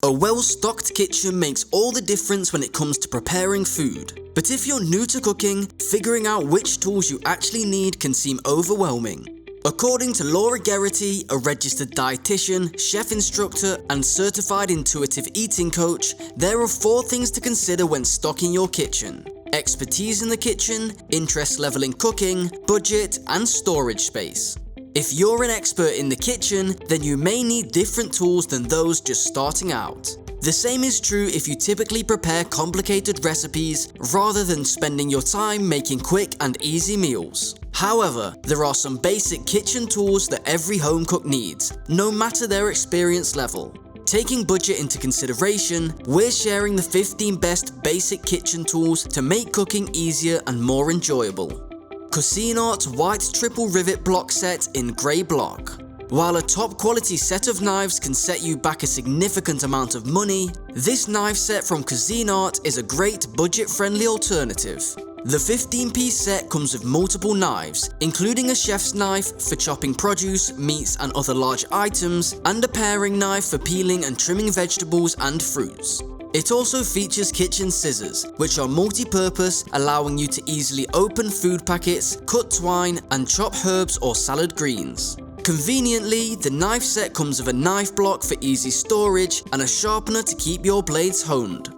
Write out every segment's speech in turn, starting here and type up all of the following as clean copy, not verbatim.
A well-stocked kitchen makes all the difference when it comes to preparing food. But if you're new to cooking, figuring out which tools you actually need can seem overwhelming. According to Laura Geraghty, a registered dietitian, chef instructor, and certified intuitive eating coach, there are 4 things to consider when stocking your kitchen: expertise in the kitchen, interest level in cooking, budget, and storage space. If you're an expert in the kitchen, then you may need different tools than those just starting out. The same is true if you typically prepare complicated recipes rather than spending your time making quick and easy meals. However, there are some basic kitchen tools that every home cook needs, no matter their experience level. Taking budget into consideration, we're sharing the 15 best basic kitchen tools to make cooking easier and more enjoyable. Cuisinart White Triple Rivet Block Set in Grey Block. While a top quality set of knives can set you back a significant amount of money, this knife set from Cuisinart is a great budget-friendly alternative. The 15-piece set comes with multiple knives, including a chef's knife for chopping produce, meats and other large items, and a paring knife for peeling and trimming vegetables and fruits. It also features kitchen scissors, which are multi-purpose, allowing you to easily open food packets, cut twine, and chop herbs or salad greens. Conveniently, the knife set comes with a knife block for easy storage and a sharpener to keep your blades honed.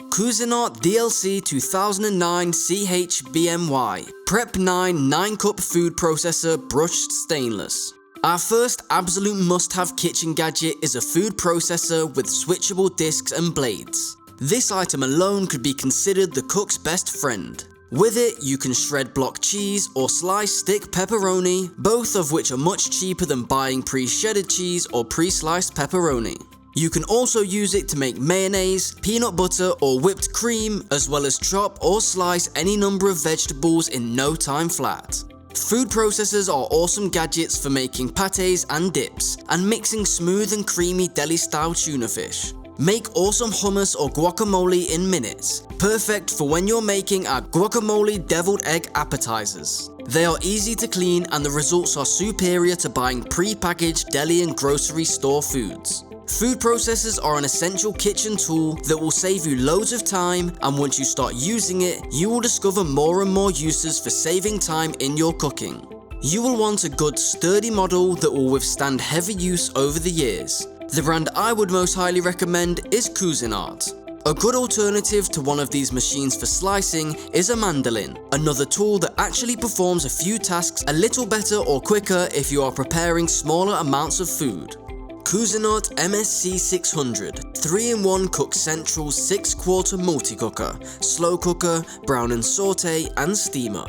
Cuisinart DLC 2009 CH-BMY Prep 9 9-cup food processor brushed stainless. Our first absolute must-have kitchen gadget is a food processor with switchable discs and blades. This item alone could be considered the cook's best friend. With it, you can shred block cheese or slice stick pepperoni, both of which are much cheaper than buying pre-shredded cheese or pre-sliced pepperoni. You can also use it to make mayonnaise, peanut butter or whipped cream, as well as chop or slice any number of vegetables in no time flat. Food processors are awesome gadgets for making pâtés and dips, and mixing smooth and creamy deli-style tuna fish. Make awesome hummus or guacamole in minutes, perfect for when you're making our guacamole deviled egg appetizers. They are easy to clean and the results are superior to buying pre-packaged deli and grocery store foods. Food processors are an essential kitchen tool that will save you loads of time, and once you start using it, you will discover more and more uses for saving time in your cooking. You will want a good sturdy model that will withstand heavy use over the years. The brand I would most highly recommend is Cuisinart. A good alternative to one of these machines for slicing is a mandolin, another tool that actually performs a few tasks a little better or quicker if you are preparing smaller amounts of food. Cuisinart MSC 600 3-in-1 Cook Central 6-quart multi-cooker, slow cooker, brown and saute, and steamer.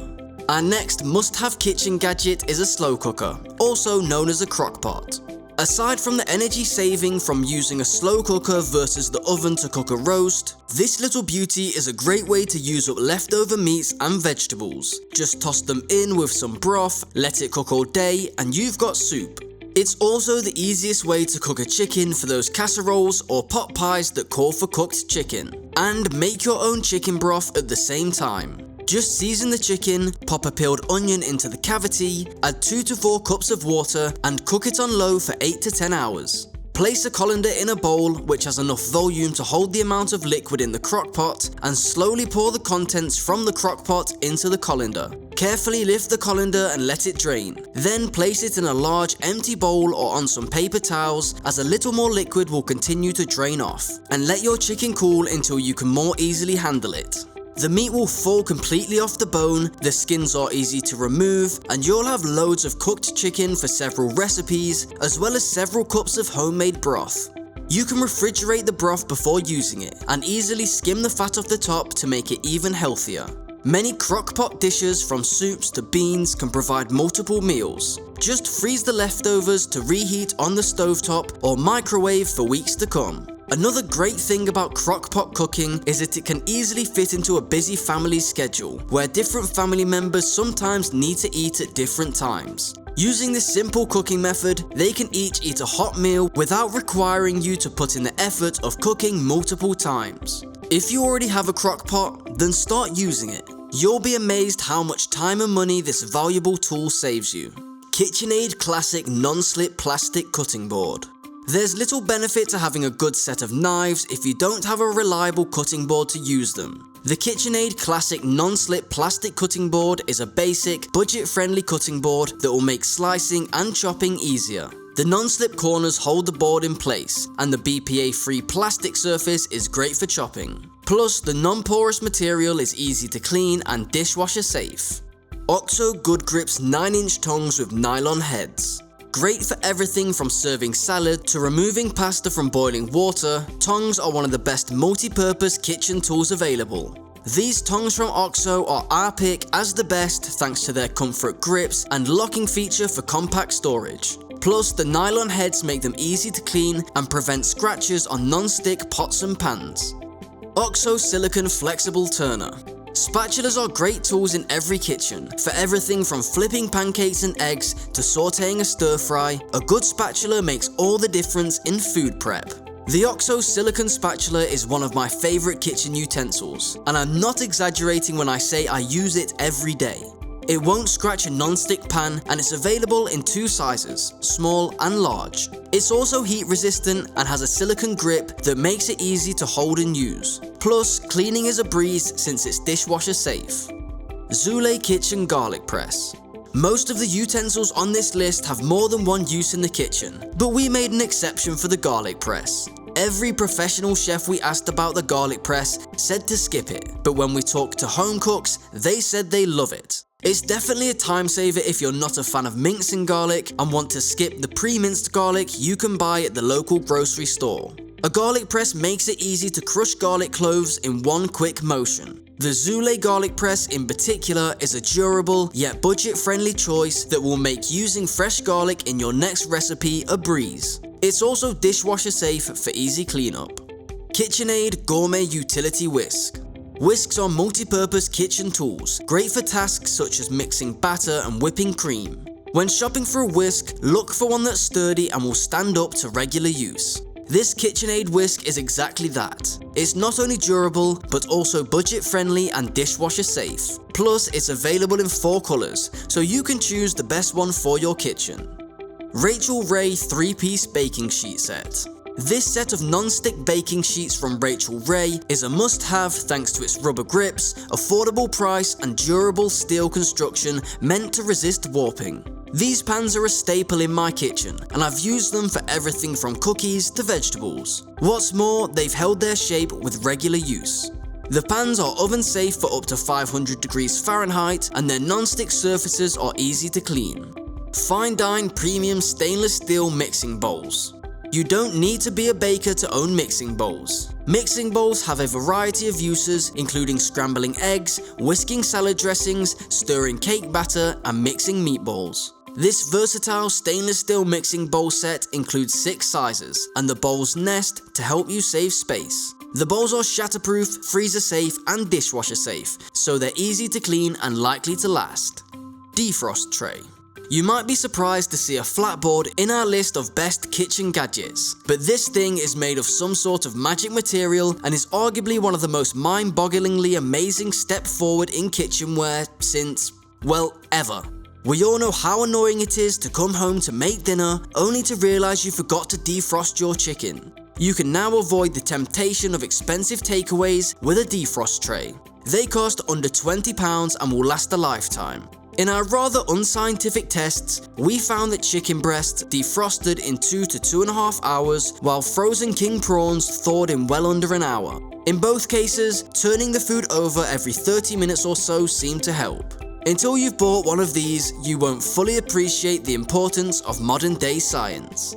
Our next must-have kitchen gadget is a slow cooker, also known as a crock pot. Aside from the energy saving from using a slow cooker versus the oven to cook a roast, this little beauty is a great way to use up leftover meats and vegetables. Just toss them in with some broth, let it cook all day, and you've got soup. It's also the easiest way to cook a chicken for those casseroles or pot pies that call for cooked chicken. And make your own chicken broth at the same time. Just season the chicken, pop a peeled onion into the cavity, add 2 to 4 cups of water, and cook it on low for 8 to 10 hours. Place a colander in a bowl which has enough volume to hold the amount of liquid in the crock pot, and slowly pour the contents from the crock pot into the colander. Carefully lift the colander and let it drain. Then place it in a large empty bowl or on some paper towels, as a little more liquid will continue to drain off. And let your chicken cool until you can more easily handle it. The meat will fall completely off the bone, the skins are easy to remove, and you'll have loads of cooked chicken for several recipes, as well as several cups of homemade broth. You can refrigerate the broth before using it, and easily skim the fat off the top to make it even healthier. Many crock-pot dishes from soups to beans can provide multiple meals. Just freeze the leftovers to reheat on the stovetop or microwave for weeks to come. Another great thing about crock-pot cooking is that it can easily fit into a busy family schedule, where different family members sometimes need to eat at different times. Using this simple cooking method, they can each eat a hot meal without requiring you to put in the effort of cooking multiple times. If you already have a crock pot, then start using it. You'll be amazed how much time and money this valuable tool saves you. KitchenAid Classic Non-Slip Plastic Cutting Board. There's little benefit to having a good set of knives if you don't have a reliable cutting board to use them. The KitchenAid Classic non-slip plastic cutting board is a basic, budget-friendly cutting board that will make slicing and chopping easier. The non-slip corners hold the board in place, and the BPA-free plastic surface is great for chopping. Plus, the non-porous material is easy to clean and dishwasher safe. OXO Good Grips 9-inch tongs with nylon heads. Great for everything from serving salad to removing pasta from boiling water, tongs are one of the best multi-purpose kitchen tools available. These tongs from OXO are our pick as the best thanks to their comfort grips and locking feature for compact storage. Plus, the nylon heads make them easy to clean and prevent scratches on non-stick pots and pans. OXO Silicone Flexible Turner. Spatulas are great tools in every kitchen. For everything from flipping pancakes and eggs to sauteing a stir fry, a good spatula makes all the difference in food prep. The OXO silicone spatula is one of my favorite kitchen utensils, and I'm not exaggerating when I say I use it every day. It won't scratch a non-stick pan, and it's available in 2 sizes, small and large. It's also heat resistant and has a silicone grip that makes it easy to hold and use. Plus, cleaning is a breeze since it's dishwasher safe. Zule Kitchen Garlic Press. Most of the utensils on this list have more than one use in the kitchen, but we made an exception for the garlic press. Every professional chef we asked about the garlic press said to skip it, but when we talked to home cooks, they said they love it. It's definitely a time saver if you're not a fan of mincing garlic and want to skip the pre-minced garlic you can buy at the local grocery store. A garlic press makes it easy to crush garlic cloves in one quick motion. The Zule garlic press in particular is a durable yet budget-friendly choice that will make using fresh garlic in your next recipe a breeze. It's also dishwasher safe for easy cleanup. KitchenAid Gourmet Utility Whisk. Whisks are multi-purpose kitchen tools, great for tasks such as mixing batter and whipping cream. When shopping for a whisk, look for one that's sturdy and will stand up to regular use. This KitchenAid whisk is exactly that. It's not only durable, but also budget-friendly and dishwasher safe. Plus, it's available in 4 colors, so you can choose the best one for your kitchen. Rachael Ray 3-piece baking sheet set. This set of non-stick baking sheets from Rachael Ray is a must-have thanks to its rubber grips, affordable price, and durable steel construction meant to resist warping. These pans are a staple in my kitchen, and I've used them for everything from cookies to vegetables. What's more, they've held their shape with regular use. The pans are oven safe for up to 500 degrees Fahrenheit, and their non-stick surfaces are easy to clean. Fine Dine Premium Stainless Steel Mixing Bowls. You don't need to be a baker to own mixing bowls. Mixing bowls have a variety of uses, including scrambling eggs, whisking salad dressings, stirring cake batter, and mixing meatballs. This versatile stainless steel mixing bowl set includes 6 sizes, and the bowls nest to help you save space. The bowls are shatterproof, freezer safe, and dishwasher safe, so they're easy to clean and likely to last. Defrost Tray. You might be surprised to see a flatboard in our list of best kitchen gadgets, but this thing is made of some sort of magic material and is arguably one of the most mind-bogglingly amazing step forward in kitchenware since, well, ever. We all know how annoying it is to come home to make dinner only to realize you forgot to defrost your chicken. You can now avoid the temptation of expensive takeaways with a defrost tray. They cost under £20 and will last a lifetime. In our rather unscientific tests, we found that chicken breasts defrosted in 2 to 2.5 hours, while frozen king prawns thawed in well under an hour. In both cases, turning the food over every 30 minutes or so seemed to help. Until you've bought one of these, you won't fully appreciate the importance of modern day science.